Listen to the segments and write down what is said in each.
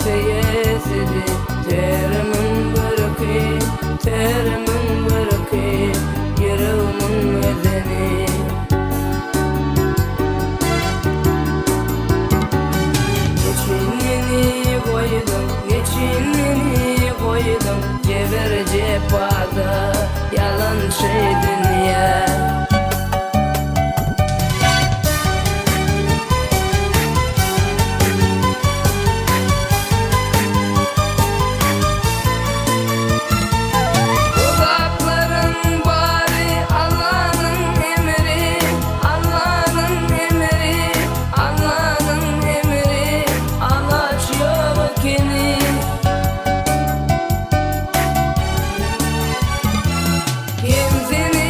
سياسري تير من بركي تير من بركي يرو من وزني geçinini koydum Ceber cephada yalan şey dünya Kimsenin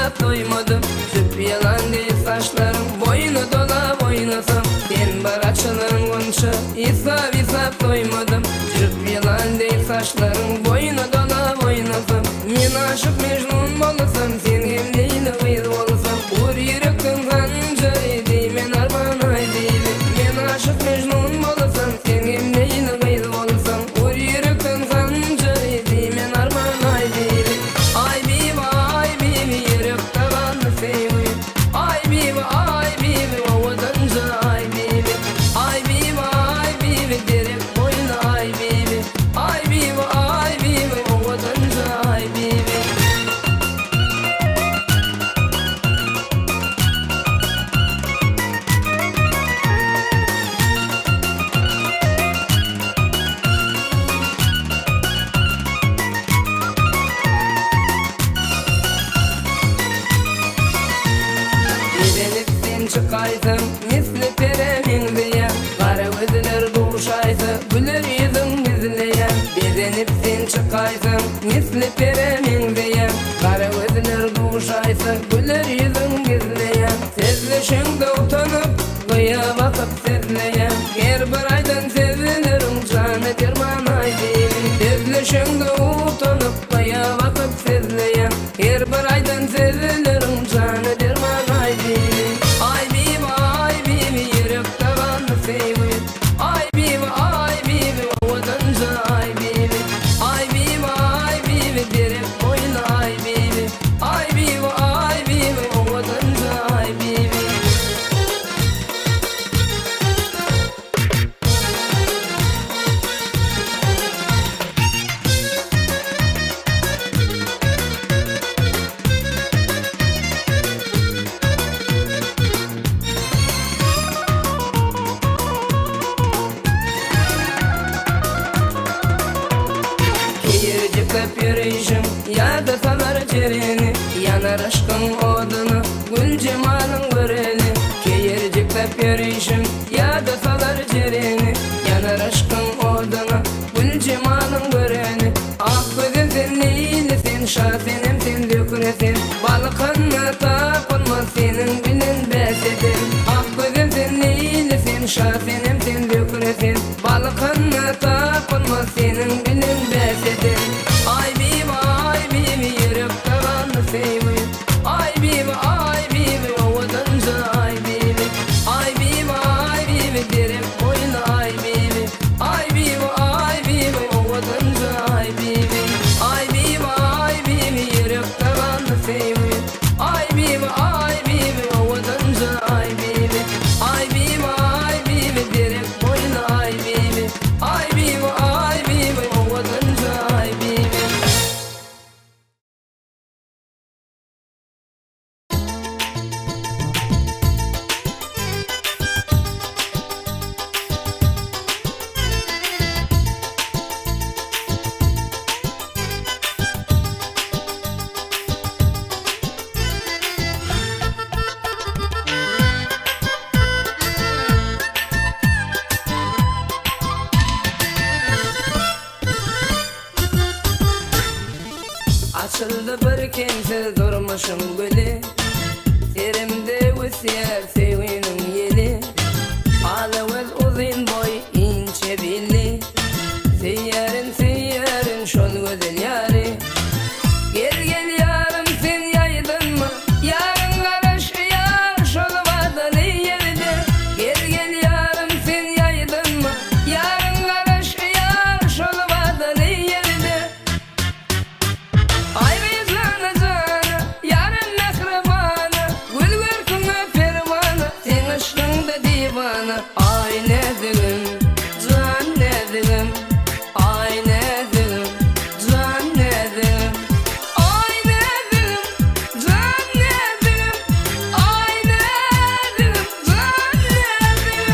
visap doymadım. Süp yalan değil saçlarım, boynu dola boynasam. Sen baraçının gonça, visap doymadım. Süp yalan değil saçlarım, boynu dola boynasam. Men aşık Mecnun bolasam, sen hem Leyla kız bolasam. Uğur yürekten kancayı deymen arman ay deydi. Men aşık Mecnun bolasam, sen hem Leyla kız bolasam. Uğur yürekten kancayı deymen arman ay deydi. Ay bibi yürekte kaldı sevgi. Ay bibi ovadanca ay bibi. Ay bibi derek boyuna ay bibi. Ay bibi ovadanca ay bibi. Gidenip sen çıkaysın, misli peremin diyen. Kara gözler doğuşaysa, güler yüzün bizleyen. Gidenip sen çıkaysın, misli peremin diyen. Kara gözler doğuşaysa, güler yüzün bizleyen. Sezleşinde utanıp, kıya bakıp sezleyen. Her bir aydan sezilerim, canı derman ay değil. Sezleşinde utanıp, kıya bakıp sezleyen. Her bir aydan sezilerim, canı derman ay değil. Ay bibi yürekte kaldı sevgi. Ay bibi ovadanca ay bibi. Ay bibi derek boyuna ay bibi. Ay bibi ovadanca ay bibi. Keyirciklep yürüyüşüm ya da salar cereni. Yanar aşkın odunu gül cemalın göreli. Keyirciklep yürüyüşüm ya da salar cereni. Yanar aşkın odunu gül cemalın göreli. Ah gözüm sen neylisin, şasenim sen döküresin. Balıkınla tapılmaz senin bilen besedin. Ah gözüm sen neylisin, şasenim sen döküresin. Balıkınla tapılmaz senin bilen besedin. Ay bibi yürekte kaldı sevgi. Ay bibi ovadanca ay bibi. Ay bibi derek boyuna ay bibi. Ay bibi ovadanca ay bibi. Ay bibi yürekte kaldı sevgi. Ay bibi ovadanca ay bibi. Ay bibi derek boyuna ay bibi. Ay bibi ovadanca ay bibi. Açıldı bir kimse durmuşum gülü. Serimde üsyer sevginin yeli. Hala öz uzun boy ince belli. Seyyarin şol güzel yari. Gel gel yarım sen yaydın mı? Yarın karış yar şol vadalı yerde. Gel gel yarım sen yaydın mı? Yarın karış yar şol vadalı yerde. Ay bizlana cana, yarın mehribana. Gül görküne pervana, sen aşkında divana. Ay ne dilim, can ne dilim. Ay ne dilim, can ne dilim. Ay ne dilim, can ne dilim. Ay ne dilim, can ne dilim.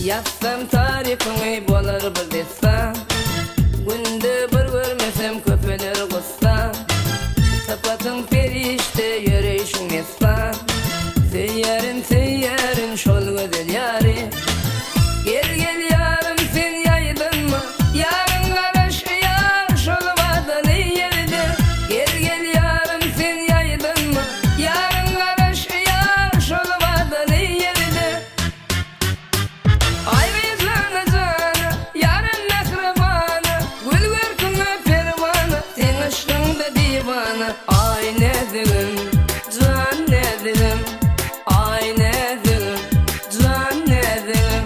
Yazsam tarifini bolar bir destan. Günde bir görmesem köpeler kustan. divana. Ay ne dilim, can ne dilim, ay ne dilim, can ne dilim,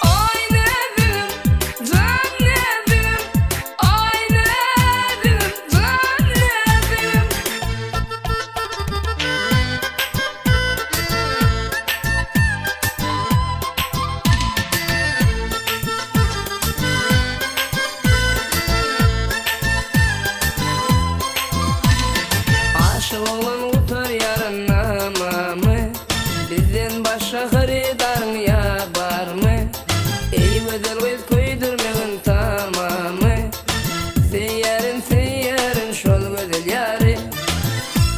ay ne dilim, can ne dilim, ay ne dilim, can ne dilim. Aşık olan utar yarına mı? Bizden başka haridarın ya var mı? Ey bedel göz koydurmayın tamamı. Seyyarın şol güzel yarı.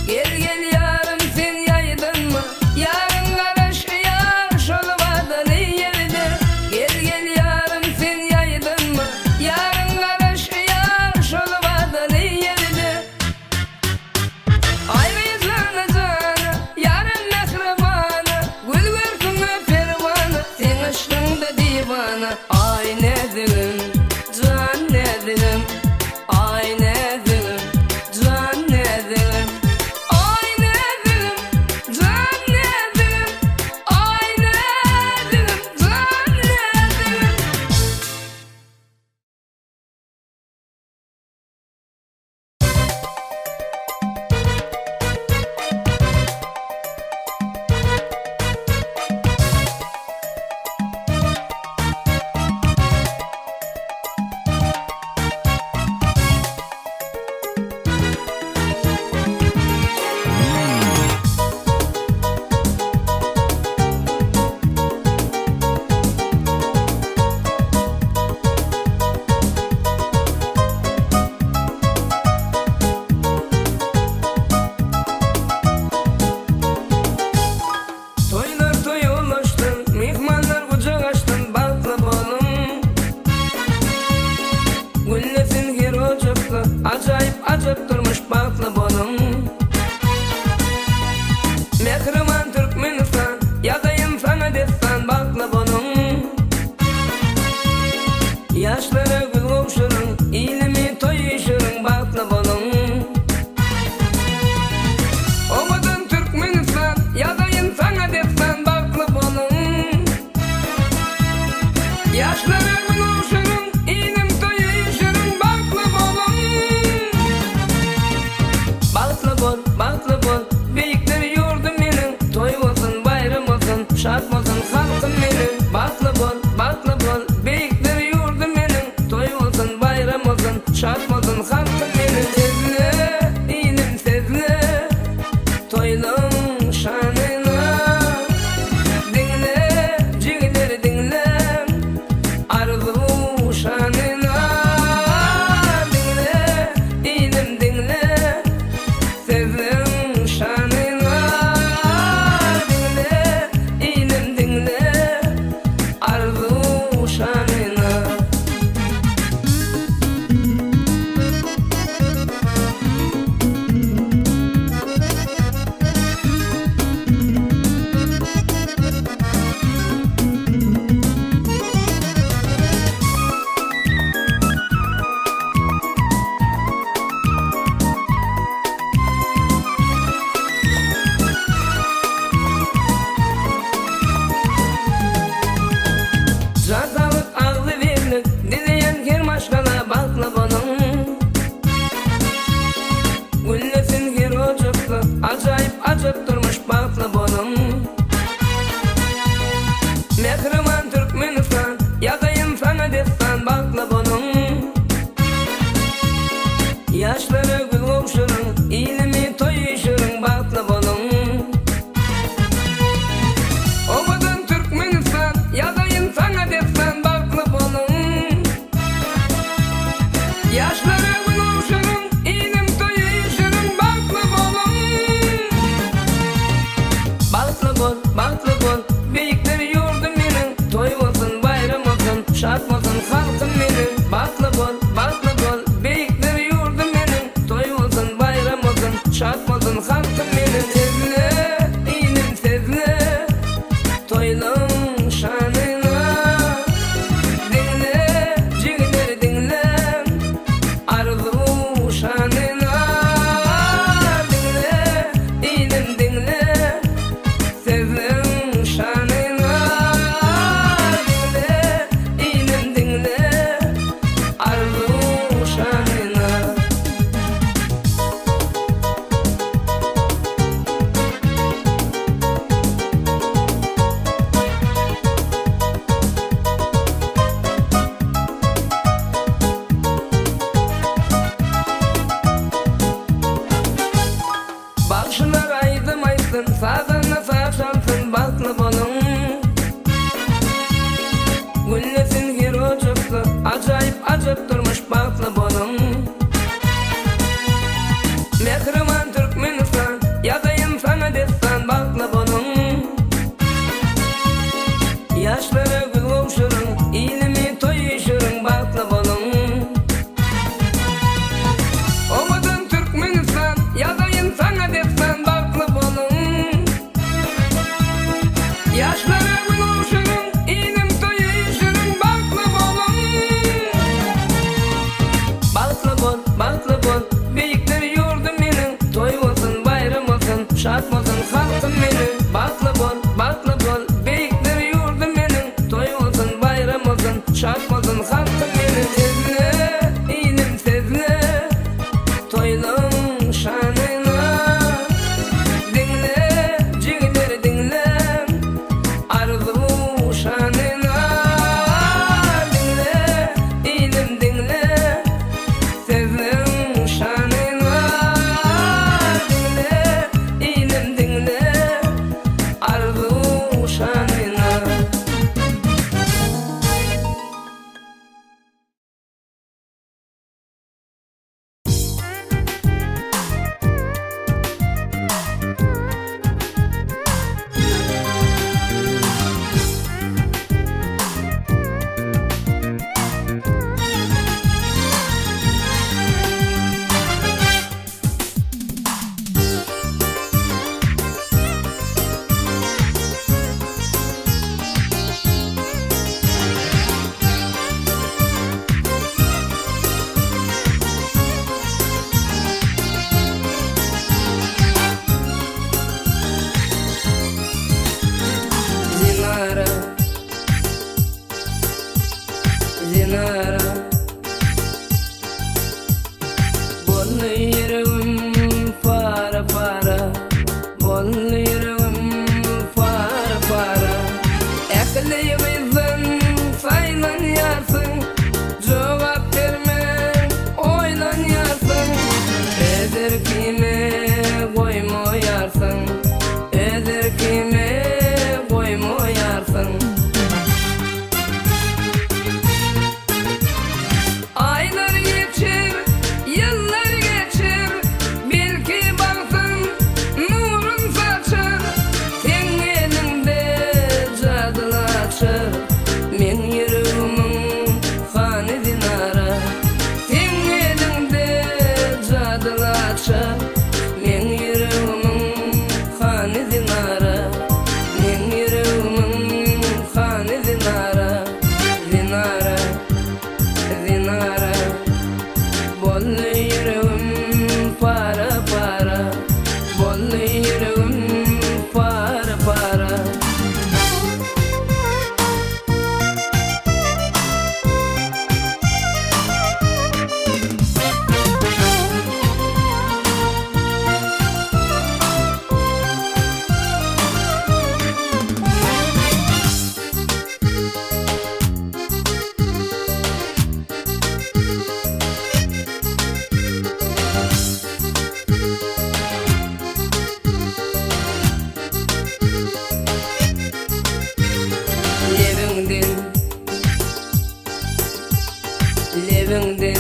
Gel gel yarım sen yaydın mı? Yarın karış yar şol vadalı yerde. Gel gel yarım sen yaydın mı? Yarın karış yar şol vadalı yerde. Ay vizana cana, yarın mehribana, gül versin pervana, sen aşkında divana. Ay ne dilim, can ne dilim, ay ne dilim, can ne dilim, ay ne dilim, can ne dilim, ay ne dilim, can ne dilim. Toylar toyulaştın, mihmanlar kucak açtın, bakla bolum. Güllesin her ocakta, acayip acayip durmuş bakla bolum. Mehriman Türkmenistan, yazayım sana destan bakla bolum. Yaşlara gül kavuşurun, ilimi toyuşurun bakla bolum. Omadın Türkmenistan, yazayım sana destan bakla bolum. Yaşlara gül kavuşurun, ilim toyuşurun bakla bolum. Bakla bol, beyikleri yurdum benim. Toy olsun, bayram olsun, şart olsun halkım benim. Bakla bol, beyikleri yurdum benim. Toy olsun, bayram olsun, şart olsun halkım benim. Sezle, ilim sezle, toylum şanına. Dinle, cigleri dinle, arzu şanına. Dinle, ilim dinle, sezim çalsın, sazına saz çalsın, baklı bolun. Güllesin hirocuklu, acayip acıp durmuş baklı bolun. Mehriman Türkmenistan, yazayım sana destan, baklı bolun. Yaşlara gül oluşurun, iyilimi toyuşurun, baklı bolun. Omadın Türkmenistan, yazayım sana destan, baklı bolun. Yaşlara gül oluşurun, iyilim toyuşurun, baklı bolun. Baklı bol, beyikleri yurdum benim, toy olsun, bayram olsun, şad olsun halkım benim. Baklı bol, beyikleri yurdum benim, toy olsun, bayram olsun, şad olsun halkım benim. Sezle, iyilim sezle, toylum şanına. Dinle, cigleri dinle, arzu şanına. Dinle, iyilim dinle, sezlim şanına. Dinle, iyilim dinle, arzu şanına. Zinara, zinara, bollu yüreğim para para, bollu yüreğim para para. Ekleyimizden saylan yarsın, cevap verme oylan yarsın. Edir kime koyma yarsın, edir kime koyma yarsın. Aylar geçir, yıllar geçir, belki baksın nurun saçır. Sen elinde cadılaşır, men yüreğimin hanı dinara. Sen elinde cadılaşır, men yüreğimin hanı dinara. Men yüreğimin hanı dinara. Dinara, dinara, bollu yüreğim para para, bollu yüreğim para para. Levinden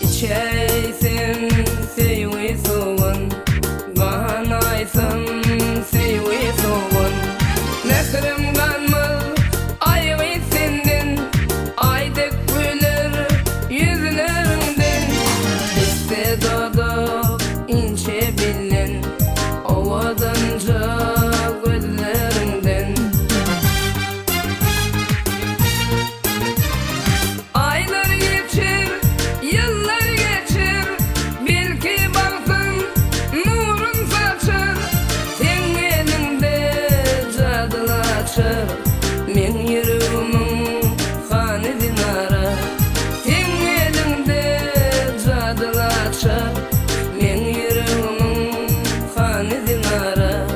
içeysin sevi soğan, ganaysın sevi soğan. Mehrim kanmaz ayvay senden, aydek güler yüzlerinden. İstedadı ince bilen, ovadanca gözlerinden. Aylar geçir, yıllar geçir, belki baksın nurun saçır. Sen elinde cadılaşır, men yüreğimin hanı dinara. Sen elinde cadılaşır, men yüreğimin hanı dinara.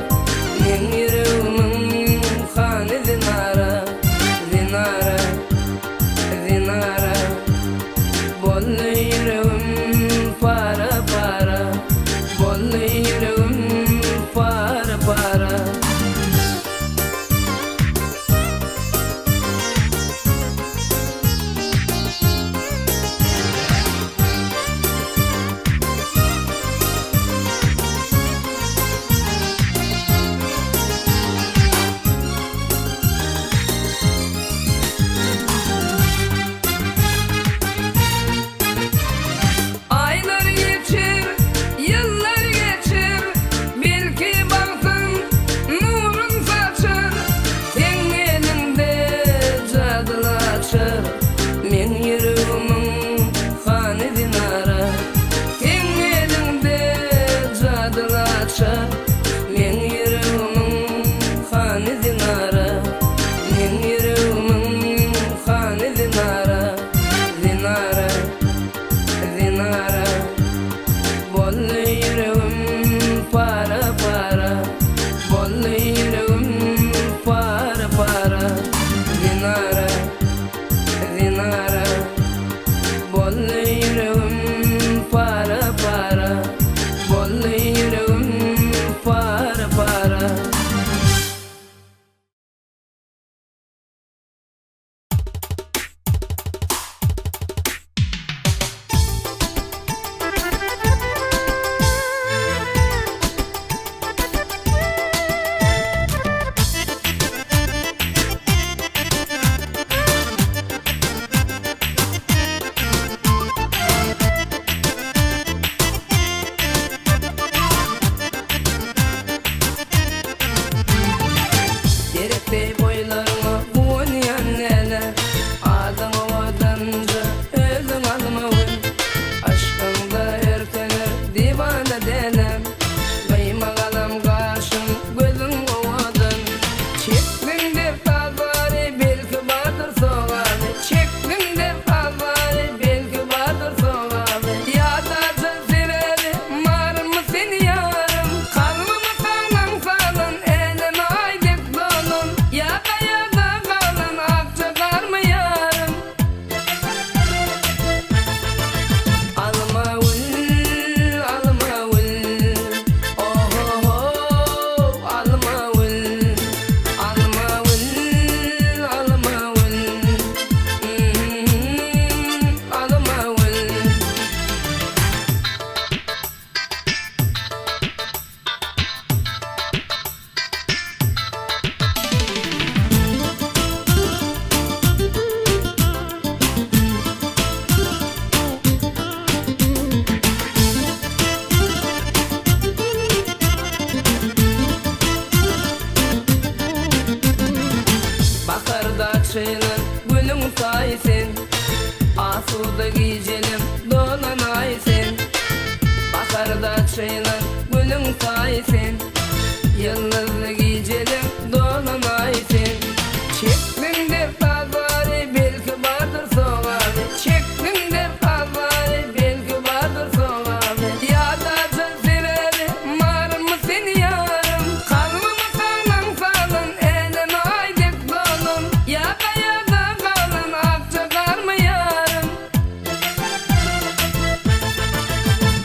Men yüreğimin hanı dinara. Dinara, dinara, bollu yüreğim para para, bollu Dinara bollu yüreğim para para, bollu yüreğim para para. Dinara dinara bollu yüreğim para para, bollu yüreğim para para. Derekte boylarına oynayan neler, adamı vatanca özüm almavın. Aşkında erkeler divane delem, kıyma kalam kaşın gözün ovadan. Çektin de fazları belki vardır soğanı, çektin de fazları belki vardır soğanı. Yadacı sebebi var mı seni yarım, kalbimi sağlam sağlam elime aydık dolun. Yada yada kalan akça var mı yarım? Alma ul, alma ul, oh oh oh, alma ul, alma ul, alma ul, alma ul. Bakarda çaylan gülün sayısın, asuda gecelim dolan aysın. Bakarda çaylan gülün sayısın, yıldızlı gecelim dolan aysın. Çektin de fazları belki vardır soğanı, çektin de fazları belki vardır soğanı. Yadacı sebebi var mı seni yarım, kalbimi sağlam sağlam elime aydık dolun. Yada yada kalan akça var mı yarım?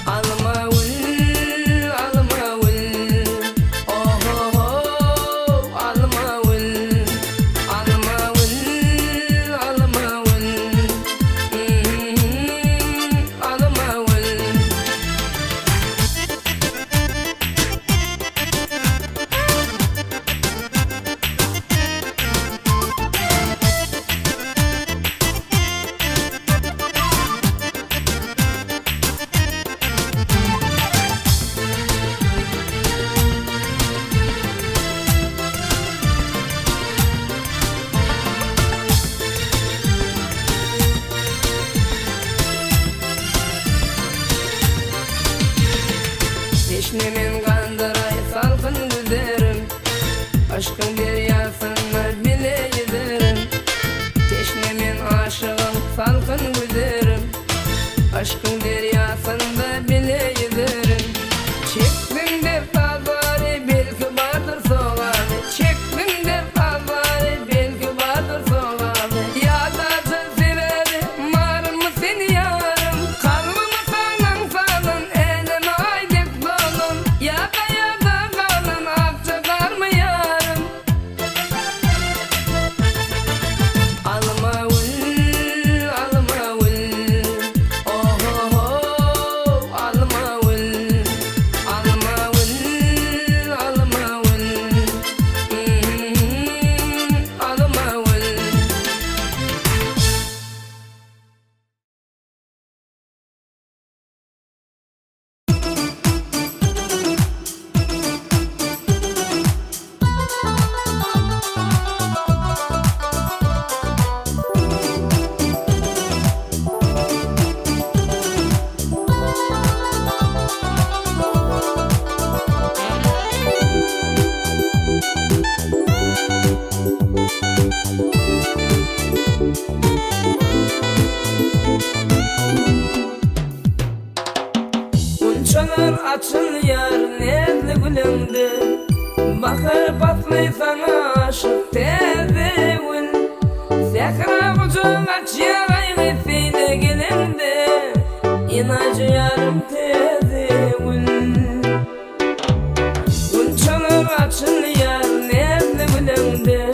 Alma ul, alma ul, oh oh oh, alma ul, alma ul, alma ul, alma ul. Teşnemin kandıray salkın güzerim, aşkın deryasını bile yüzerim. Teşnemin aşığım salkın güzerim, aşkın deryasında bile yüzerim. Çektin de fazları belki vardır soğanı, çektin de fazları belki vardır soğanı. Yadacı sebebi var mı seni yarım, kalbimi sağlam sağlam elime aydık dolun. Yada yada kalan akça var mı yarım? Unçalır açılıyor nezli gülüngde, bakır patlay sana aşık tezewin. Sekra kucağın açıyor ayğı feyde gelinde, inacı yarım tezewin. Unçalır açılıyor nezli gülüngde,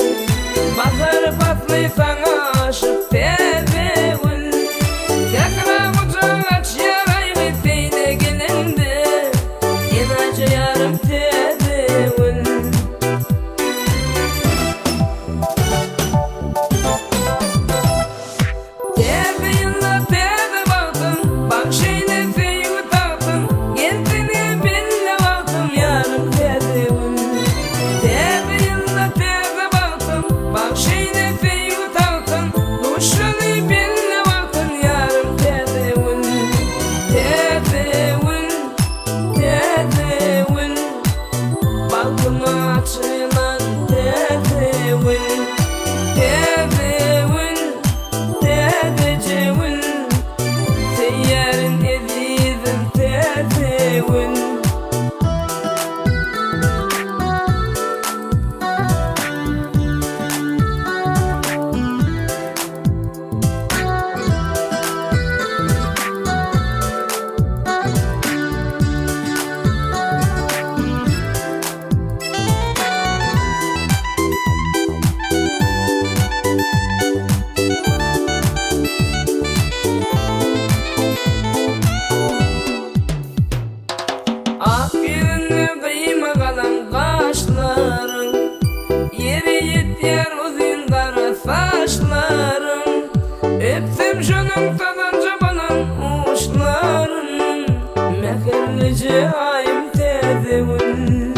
bakır patlay sana aşık tezewin. Sekra kucağın açıyor ayğı feyde gelinde, inacı yarım tezewin. Öptüm şunun tadanca banan uçların, meherlice ayım tezewin.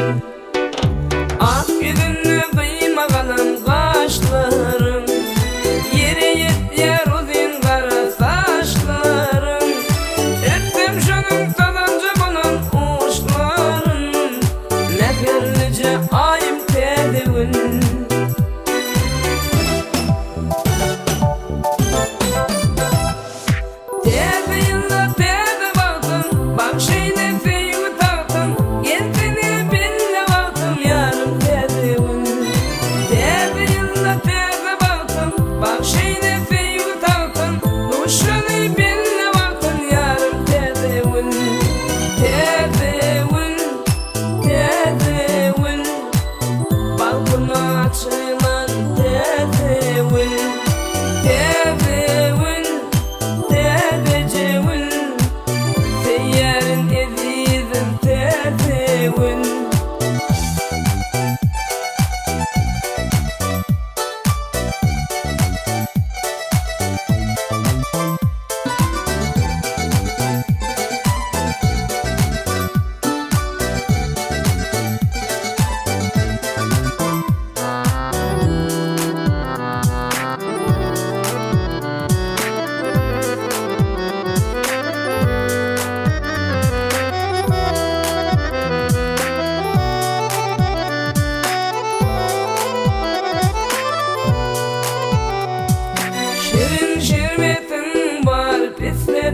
Ak yüzünü kıymagalan kaşların, yeri yetyer uzun kara saçların. Öptüm şunun tadanca banan uçların, meherlice ayım tezewin.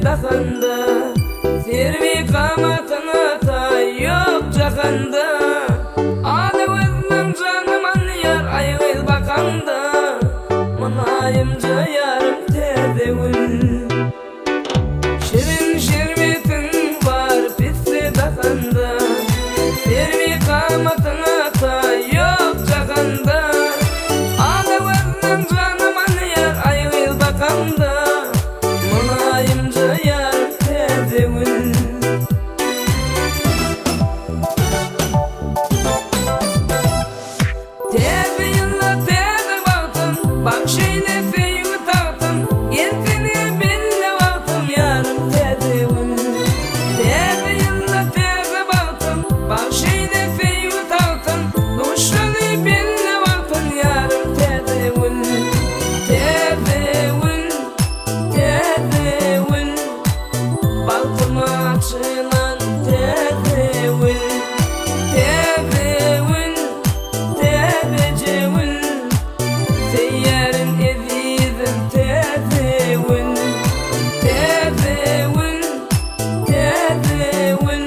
Dakanda, sirvi kamatına ta yok cakanda. Adı gözlüm canım anlıyor ayğıl bakanda, manayımca yarım tezewin. Şirin şirmetin var pisli dakanda, sirvi kamatına ta yok cakanda. Adı gözlüm canım anlıyor ayğıl bakanda, manayımca yarım tezewin. Tezewinla teze baktım, bak şeyle feyi taktım, yelteni belle baktım yarım tezewin. Tezewinla teze baktım, bak şeyle feyi taktım, duşunu belle baktım yarım tezewin. Tezewin, tezewin, balkıma açılan tezewin. Tezewin, tezewin, seyyarın ezizim tezewin. Tezewin, tezewin,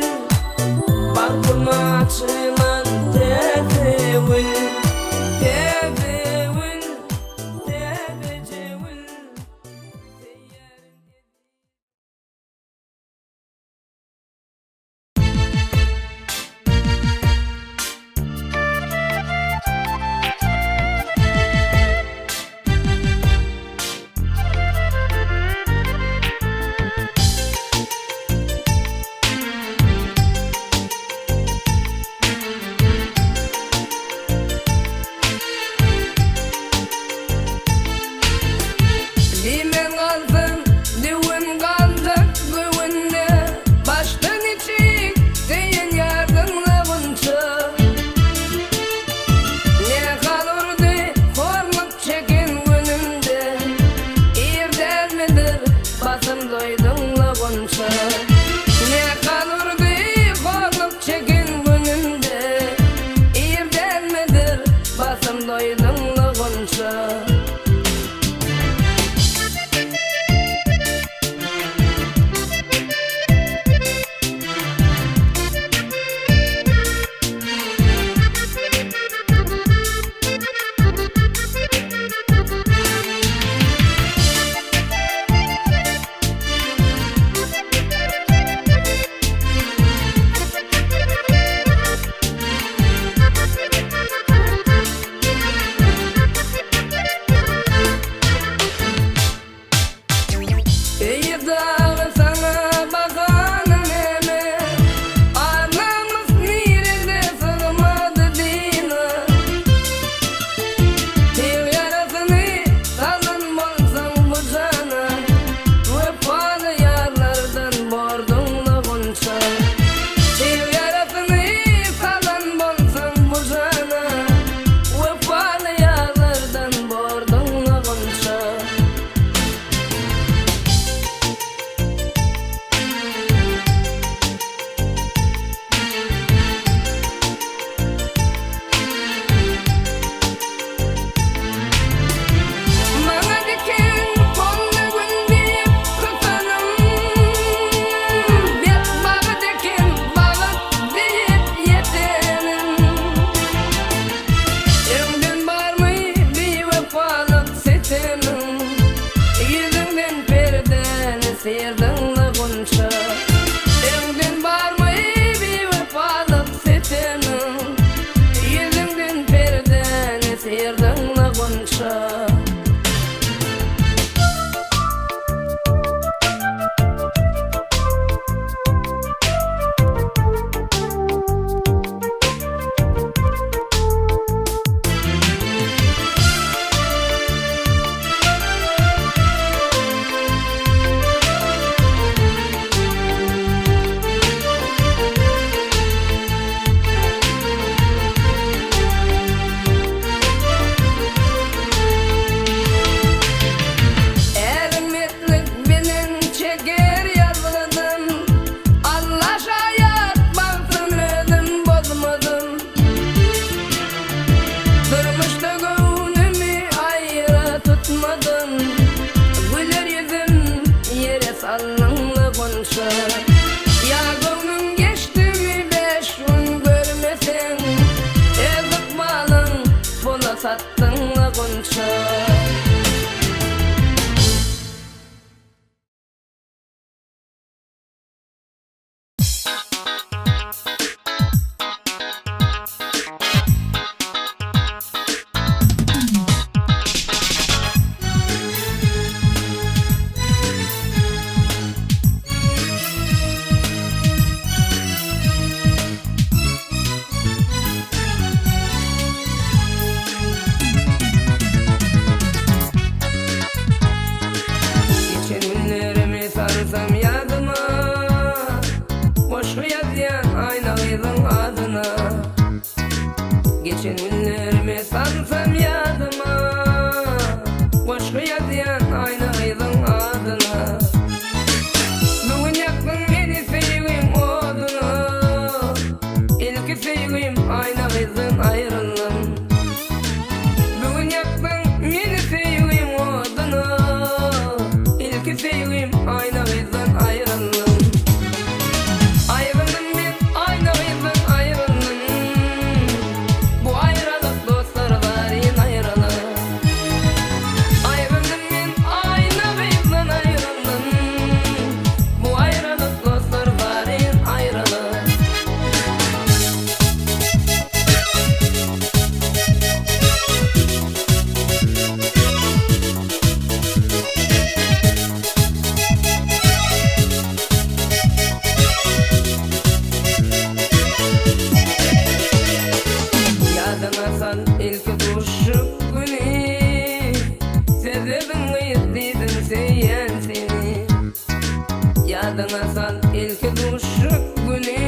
aşık günü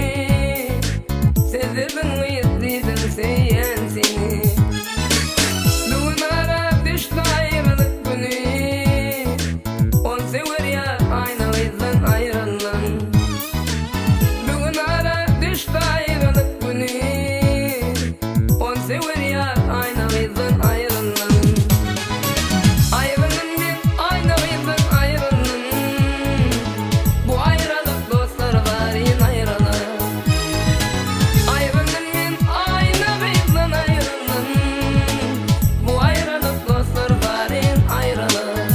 sezirdim izledim seyen seni. Bugün ara düştü ayrılık günü on sever ya aynı bizden ayrılan. Bugün ara düştü ayrılık günü on sever ya aynı bizden ayrılan. Ayrılın bir aynı bizden ayrılan. Bu ayrılık dostlar var yine ayrılan. Ayrılın bir aynı bizden ayrılan. Bu ayrılık dostlar var yine ayrılan.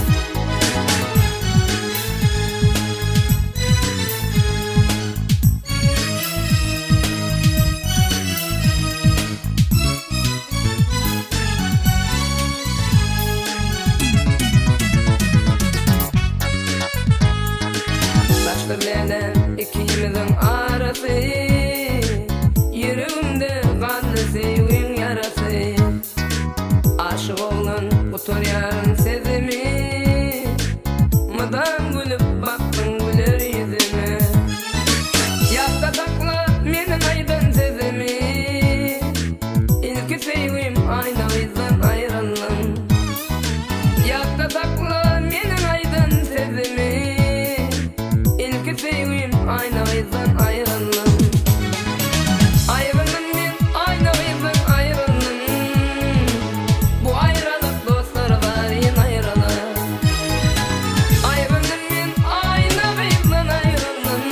Başta bilen ikimizin arası, yüreğimde kaldı sevgin yarası. Aşık olan otur yarın sezimi, mıdan gülüp baktın güler yüzüme. Yakta sakla menin aydın sezimi, ilki sevgim ayna bizden ayrılan. Yakta sakla menin aydın sezimi, İlk sevgim aynı bizden ayrılan. Ayrılan bir aynı bizden ayrılan. Bu ayrılık dostlar var yine ayrılan. Ayrılan bir aynı bizden ayrılan.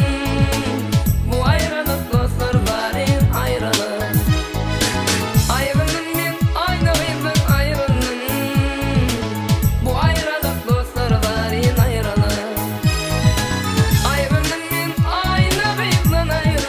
Bu ayrılık dostlar var yine ayrılan. Ayrılan bir aynı bizden ayrılan. Bu ayrılık dostlar var yine ayrılan. Ayrılın bir aynı bizden ayrılan.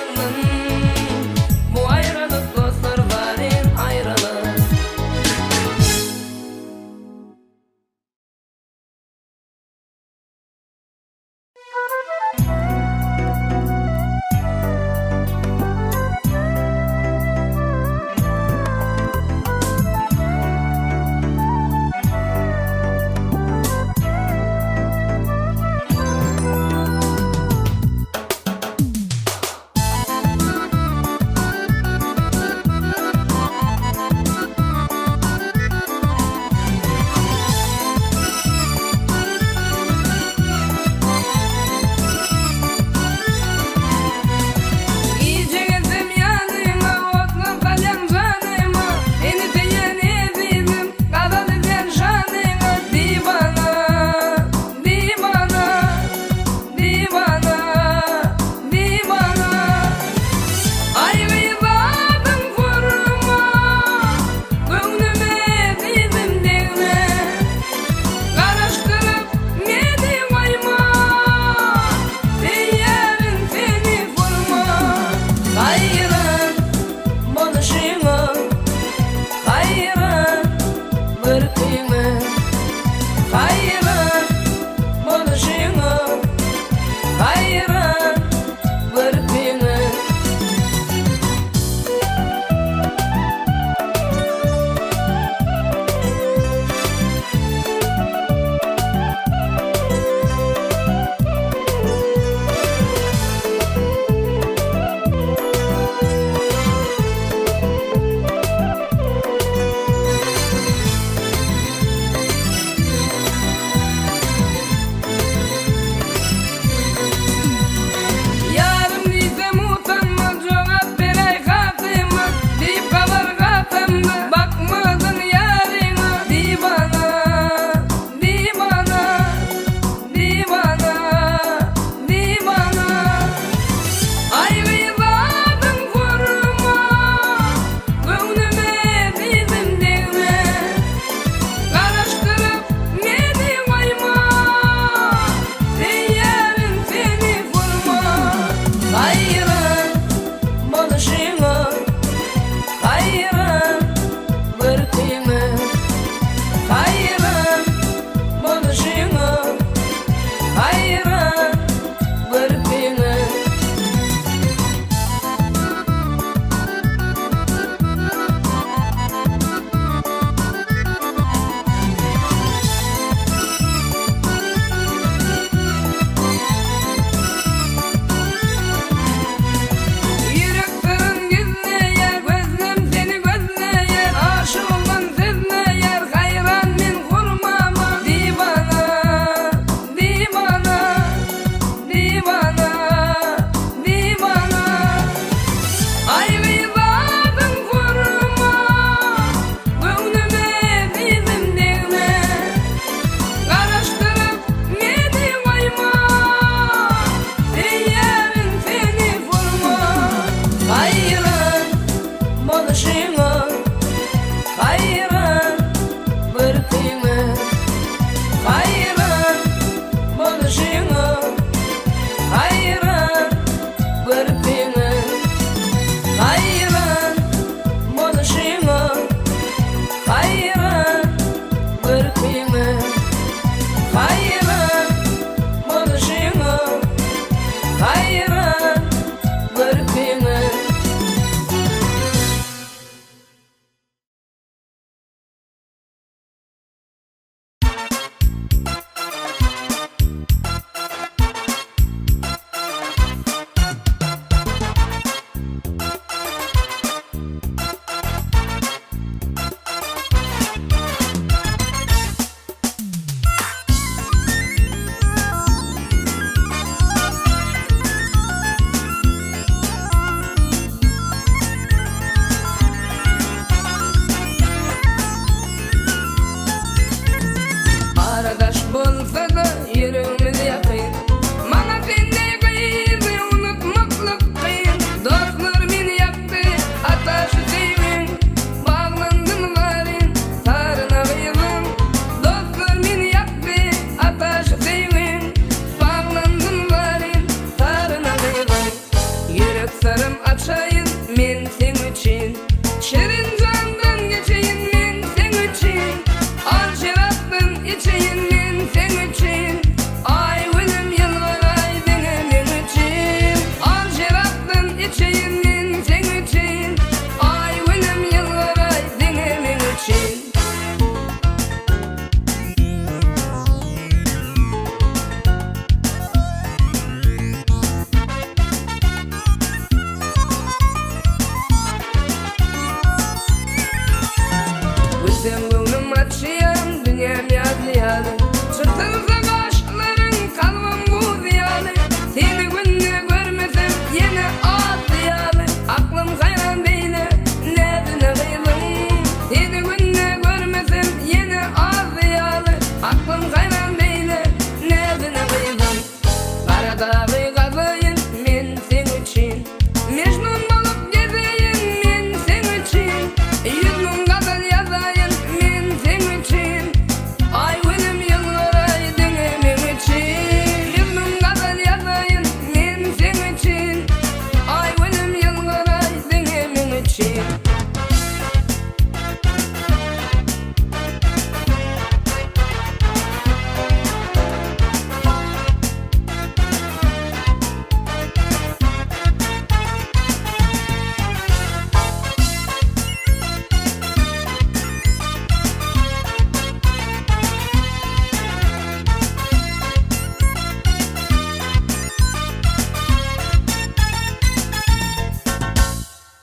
sırım açayın men sen üçün. Şirin candan geçeyim men sen üçün. Al şaraptan içeyim men sen üçün. Ay ölüm yılvaray dene men üçün. Al şaraptan içeyim men sen üçün. Ay ölüm yılvaray dene men üçün. Sen gönlüm açıyam, dünyam yazıyalı. Çıktınsa kaşların, kalbim bu ziyalı. Seni günde görmesem yine ağlayalı. Aklım hayran beyle, nedine kıyılım. Seni günde görmesem yine ağlayalı. Aklım hayran beyle, nedine kıyılım. Kara dağı kazayın, men sen üçün. Mecnun bolup gezeyim, men sen üçün. Yüzüm kadar yazayın, men sen üçün. Ay ölüm yılvaray dene men üçün. Yüzüm kadar yazayın, men sen üçün. Ay ölüm yılvaray dene men üçün.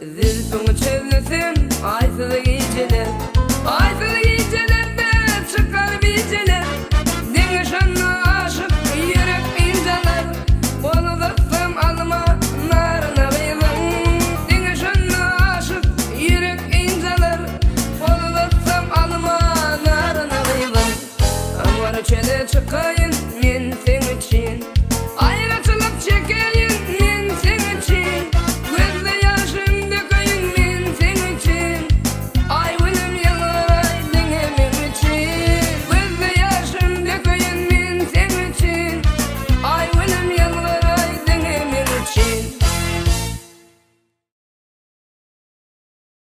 Zülfünü çözlesin, aysızı